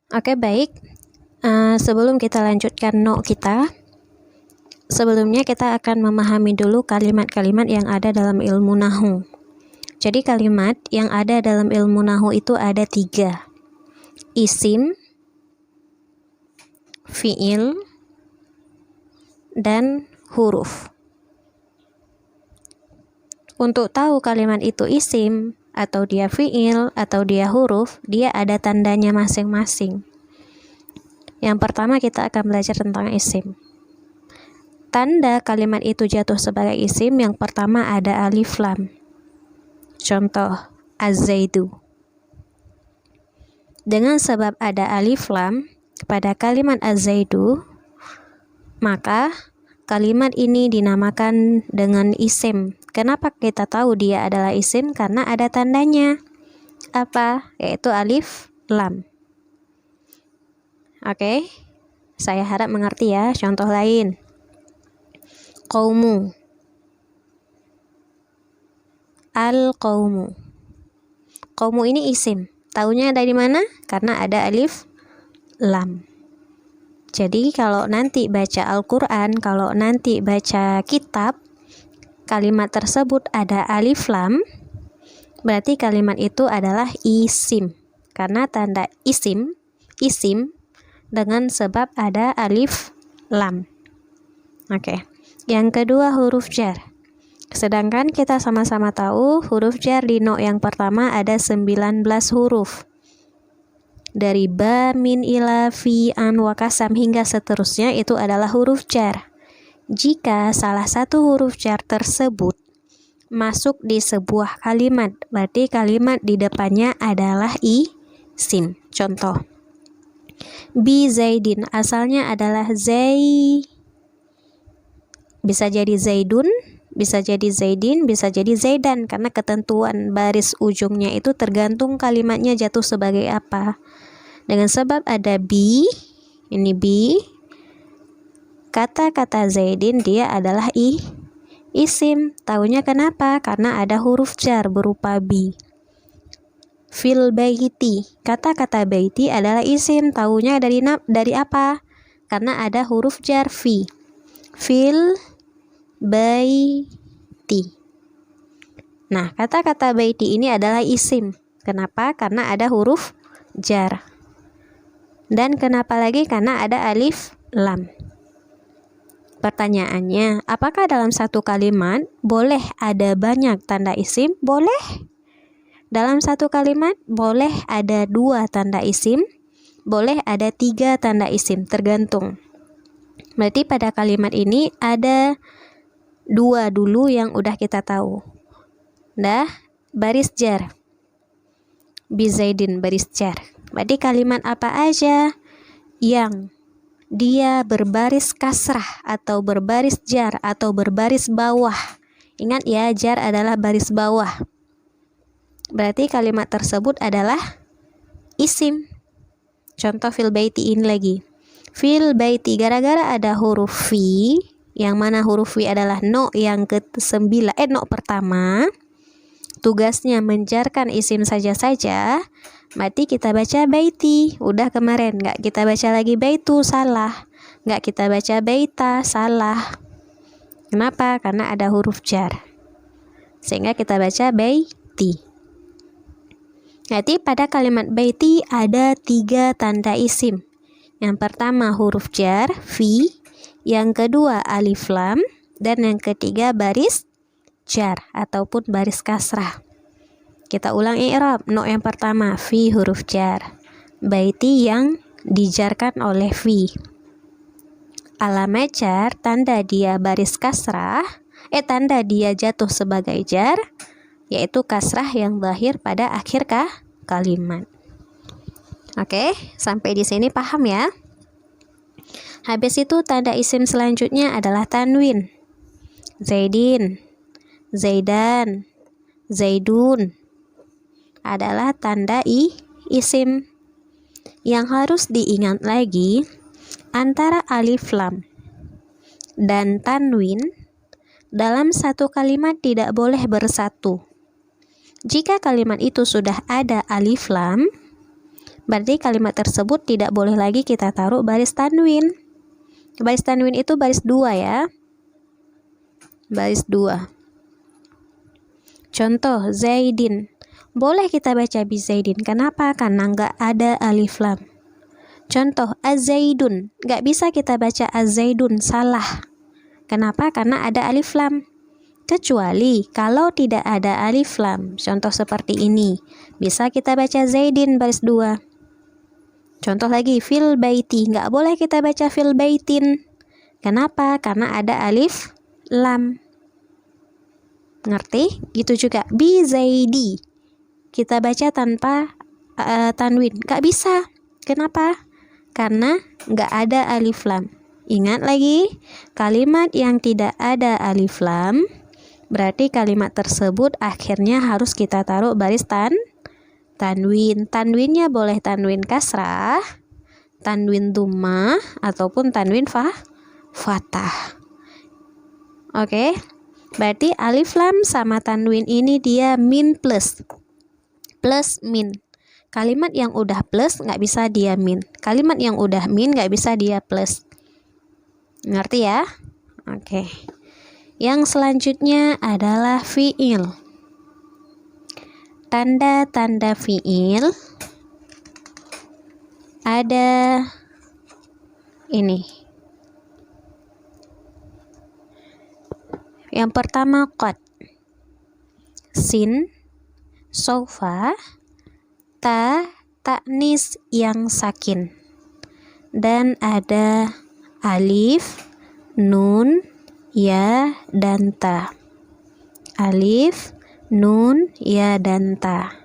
Oke, baik. Sebelum kita lanjutkan kita, sebelumnya kita akan memahami dulu kalimat-kalimat yang ada dalam ilmu nahu. Jadi kalimat yang ada dalam ilmu nahu itu ada 3. Isim, fiil, dan huruf. Untuk tahu kalimat itu isim, atau dia fiil, atau dia huruf, dia ada tandanya masing-masing. Yang pertama kita akan belajar tentang isim. Tanda kalimat itu jatuh sebagai isim, yang pertama ada alif lam. Contoh, az-zaidu. Dengan sebab ada alif lam pada kalimat az-zaidu, maka kalimat ini dinamakan dengan isim. Kenapa kita tahu dia adalah isim? Karena ada tandanya. Apa? Yaitu alif lam. Oke, saya harap mengerti ya. Contoh lain, qaumu, al-qaumu. Qaumu ini isim. Taunya dari mana? Karena ada alif lam. Jadi kalau nanti baca Al-Quran, kalau nanti baca kitab, kalimat tersebut ada alif lam, berarti kalimat itu adalah isim. Karena tanda isim dengan sebab ada alif lam. Oke. Yang kedua huruf jar. Sedangkan kita sama-sama tahu huruf jar di no yang pertama ada 19 huruf. Dari ba, min, ila, fi, an, wa, kasam hingga seterusnya itu adalah huruf jar. Jika salah satu huruf jar tersebut masuk di sebuah kalimat, berarti kalimat di depannya adalah isim. Contoh, bi zaidin, asalnya adalah bisa jadi zaidun, bisa jadi zaidin, bisa jadi zaidan, karena ketentuan baris ujungnya itu tergantung kalimatnya jatuh sebagai apa. Dengan sebab ada bi, ini bi, kata-kata zaidin dia adalah isim. Taunya kenapa? Karena ada huruf jar berupa bi. Fil baiti, kata-kata baiti adalah isim. Taunya dari apa? Karena ada huruf jar fi. Fil baiti. Nah, kata-kata baiti ini adalah isim. Kenapa? Karena ada huruf jar. Dan kenapa lagi? Karena ada alif lam. Pertanyaannya, apakah dalam satu kalimat boleh ada banyak tanda isim? Boleh. Dalam satu kalimat boleh ada 2 tanda isim, boleh ada 3 tanda isim, tergantung. Berarti pada kalimat ini ada 2 dulu yang udah kita tahu. Baris jar. Bizaidin, baris jar. Berarti kalimat apa aja yang dia berbaris kasrah atau berbaris jar atau berbaris bawah. Ingat ya, jar adalah baris bawah. Berarti kalimat tersebut adalah isim. Contoh fil baiti ini lagi. Fil baiti, gara-gara ada huruf fi, yang mana huruf fi adalah no yang ke-9, no pertama. Tugasnya menjarkan isim saja, berarti kita baca baiti. Udah kemarin, nggak kita baca lagi baitu, salah. Nggak kita baca baita, salah. Kenapa? Karena ada huruf jar, sehingga kita baca baiti. Berarti pada kalimat baiti ada 3 tanda isim. Yang pertama huruf jar, fi. Yang kedua alif lam. Dan yang ketiga baris jar ataupun baris kasrah. Kita ulang i'rab. No yang pertama fi huruf jar. Baiti yang dijarkan oleh fi. Alamat jar, tanda dia baris kasrah, tanda dia jatuh sebagai jar, yaitu kasrah yang lahir pada akhir kalimat. Oke, sampai di sini paham ya? Habis itu tanda isim selanjutnya adalah tanwin. Zaidin, zaidan, zaidun adalah tanda isim. Yang harus diingat lagi, antara alif lam dan tanwin dalam satu kalimat tidak boleh bersatu. Jika kalimat itu sudah ada alif lam, Berarti kalimat tersebut tidak boleh lagi kita taruh baris tanwin. Baris tanwin itu baris 2 ya. Baris 2. Contoh Zaidin. Boleh kita baca bi Zaidin. Kenapa? Karena nggak ada alif lam. Contoh Az-Zaidun. Nggak bisa kita baca Az-Zaidun. Salah. Kenapa? Karena ada alif lam. Kecuali kalau tidak ada alif lam. Contoh seperti ini. Bisa kita baca Zaidin baris 2. Contoh lagi, fil baiti. Nggak boleh kita baca fil baitin. Kenapa? Karena ada alif lam. Ngerti? Gitu juga. Bi zaidi. Kita baca tanpa tanwin. Nggak bisa. Kenapa? Karena nggak ada alif lam. Ingat lagi, kalimat yang tidak ada alif lam, berarti kalimat tersebut akhirnya harus kita taruh baris tanwin. Tanwinnya boleh tanwin kasrah, tanwin dhammah, ataupun tanwin fathah. Oke, berarti alif lam sama tanwin ini dia min plus. Plus min. Kalimat yang udah plus nggak bisa dia min. Kalimat yang udah min nggak bisa dia plus. Ngerti ya? Oke. Yang selanjutnya adalah fi'il. Tanda-tanda fi'il ada ini. Yang pertama qad, sin, sofa, ta, taknis yang sakin, dan ada alif, nun, ya, dan ta. Alif, nun, ya, dan ta.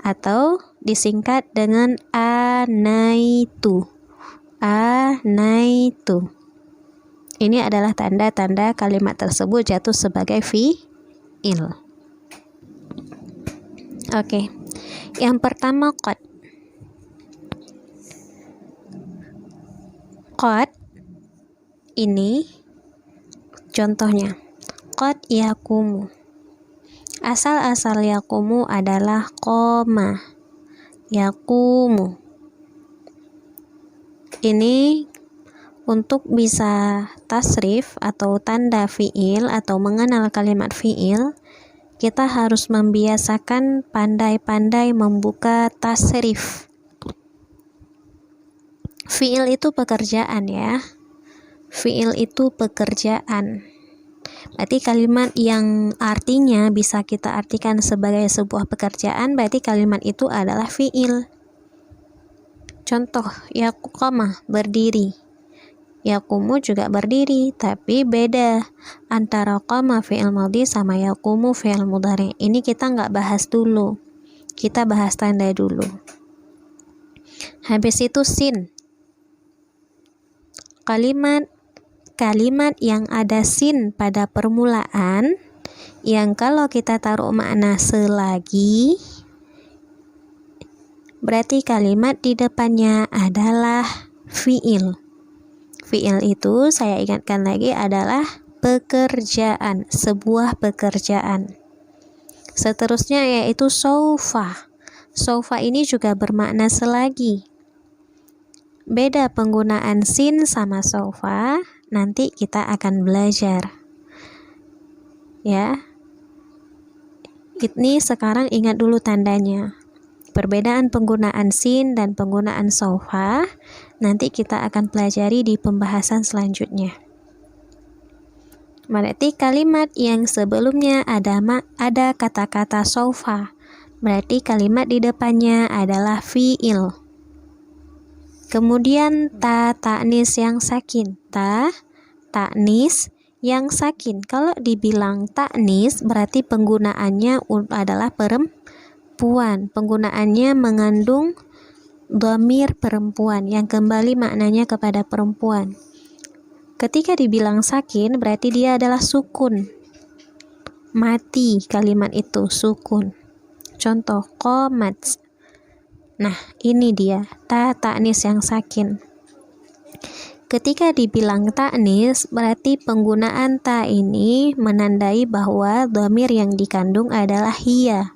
Atau disingkat dengan anaitu. Anaitu. Ini adalah tanda-tanda kalimat tersebut jatuh sebagai fi'il. Oke. Yang pertama qad. Qad ini contohnya. Qad yakumu. Asal-asal yakumu adalah qoma. Yakumu. Ini untuk bisa tasrif atau tanda fi'il atau mengenal kalimat fi'il, kita harus membiasakan pandai-pandai membuka tasrif. Fi'il itu pekerjaan ya. Fi'il itu pekerjaan. Berarti kalimat yang artinya bisa kita artikan sebagai sebuah pekerjaan, berarti kalimat itu adalah fi'il. Contoh, yaqama, berdiri. Yaqumu juga berdiri, tapi beda antara qama fi'il madhi sama yaqumu fi'il mudhari. Ini kita nggak bahas dulu. Kita bahas tanda dulu. Habis itu sin. Kalimat yang ada sin pada permulaan, yang kalau kita taruh makna selagi, berarti kalimat di depannya adalah fi'il. Fi'il itu saya ingatkan lagi adalah pekerjaan, sebuah pekerjaan. Seterusnya yaitu saufa. Saufa ini juga bermakna selagi. Beda penggunaan sin sama saufa, nanti kita akan belajar. Ya. Ini sekarang ingat dulu tandanya. Perbedaan penggunaan sin dan penggunaan saufa nanti kita akan pelajari di pembahasan selanjutnya. Berarti kalimat yang sebelumnya ada kata-kata saufa, berarti kalimat di depannya adalah fi'il. Kemudian ta taknis yang sakin, ta taknis yang sakin. Kalau dibilang taknis berarti penggunaannya adalah perempuan. Penggunaannya mengandung dhamir perempuan yang kembali maknanya kepada perempuan. Ketika dibilang sakin berarti dia adalah sukun. Mati kalimat itu, sukun. Contoh qomat. Nah, ini dia ta taknis yang sakin. Ketika dibilang taknis berarti penggunaan ta ini menandai bahwa dhamir yang dikandung adalah hiya.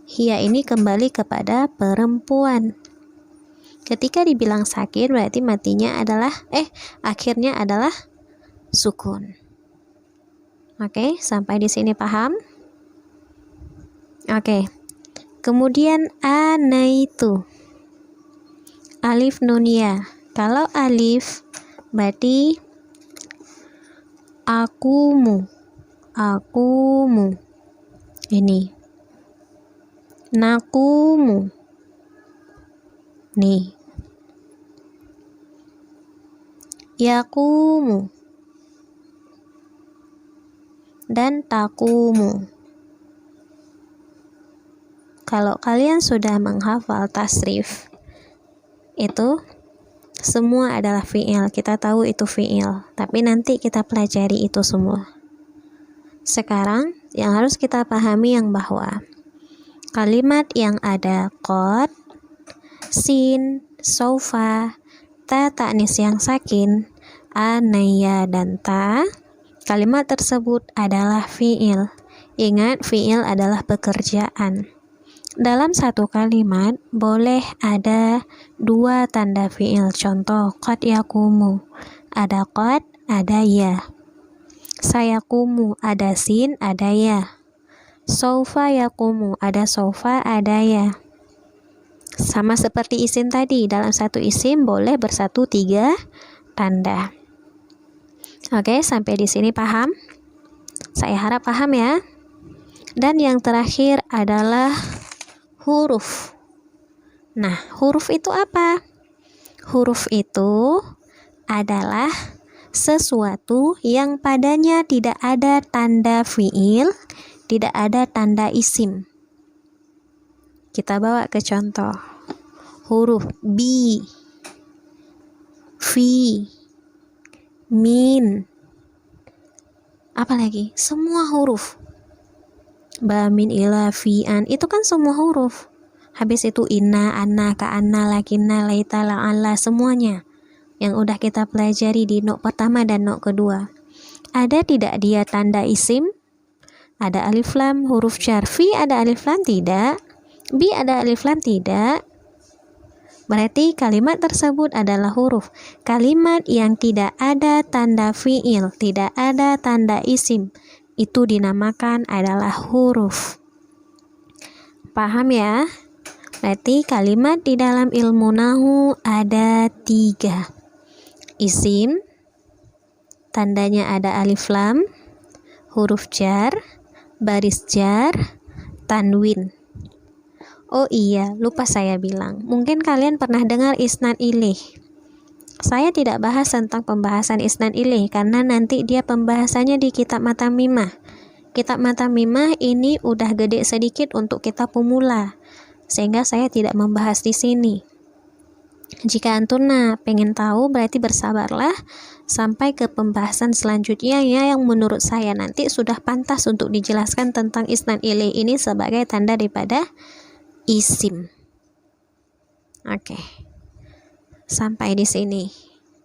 Hiya ini kembali kepada perempuan. Ketika dibilang sakin berarti akhirnya adalah sukun. Oke, sampai di sini paham? Oke. Kemudian anaitu. Alif nun ya. Kalau alif berarti akumu. Ini. Nakumu. Nih. Yakumu. Dan takumu. Kalau kalian sudah menghafal tasrif, itu semua adalah fi'il. Kita tahu itu fi'il, tapi nanti kita pelajari itu semua. Sekarang yang harus kita pahami yang bahwa kalimat yang ada qad, sin, sofa, ta ta'nis yang sakin, anaya dan ta, kalimat tersebut adalah fi'il. Ingat, fi'il adalah pekerjaan. Dalam satu kalimat boleh ada 2 tanda fi'il. Contoh, qad yakumu. Ada qad, ada ya. Sayakumu, ada sin, ada ya. Saufa yakumu, ada saufa, ada ya. Sama seperti isim tadi, dalam satu isim boleh bersatu 3 tanda. Oke, sampai di sini paham? Saya harap paham ya. Dan yang terakhir adalah huruf. Nah, huruf itu apa? Huruf itu adalah sesuatu yang padanya tidak ada tanda fi'il, tidak ada tanda isim. Kita bawa ke contoh. Huruf bi, fi, min. Apa lagi? Semua huruf. Ba, min, ila, fi, an, itu kan semua huruf. Habis itu inna, anna, ka'anna, lakinna, laita, la'alla, semuanya yang udah kita pelajari di nok pertama dan nok kedua. Ada tidak dia tanda isim? Ada alif lam, huruf jar. Fi ada alif lam? Tidak. Bi ada alif lam? Tidak. Berarti kalimat tersebut adalah huruf. Kalimat yang tidak ada tanda fi'il, tidak ada tanda isim, itu dinamakan adalah huruf. Paham ya? Berarti kalimat di dalam ilmu nahu ada 3. Isim, tandanya ada alif lam, huruf jar, baris jar, tanwin. Oh iya, lupa saya bilang. Mungkin kalian pernah dengar isnad ilih. Saya tidak bahas tentang pembahasan isnad ilih karena nanti dia pembahasannya di kitab Mata Mimah. Kitab Mata Mimah ini udah gede sedikit untuk kita pemula, sehingga saya tidak membahas di sini. Jika antuna pengen tahu, berarti bersabarlah sampai ke pembahasan selanjutnya ya, yang menurut saya nanti sudah pantas untuk dijelaskan tentang isnad ilih ini sebagai tanda daripada isim. Oke. Sampai di sini.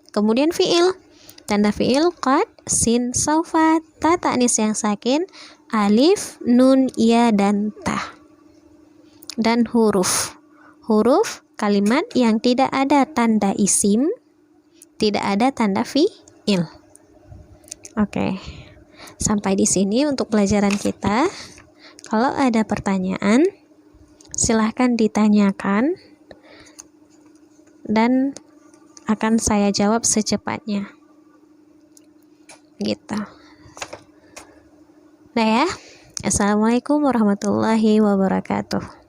Kemudian fi'il. Tanda fi'il qad, sin, saufa, ta ta'nis yang sakin, alif, nun, ya dan ta. Dan huruf. Huruf kalimat yang tidak ada tanda isim, tidak ada tanda fi'il. Oke. Sampai di sini untuk pelajaran kita. Kalau ada pertanyaan, silahkan ditanyakan dan akan saya jawab secepatnya. Gitu. Nah ya. Assalamualaikum warahmatullahi wabarakatuh.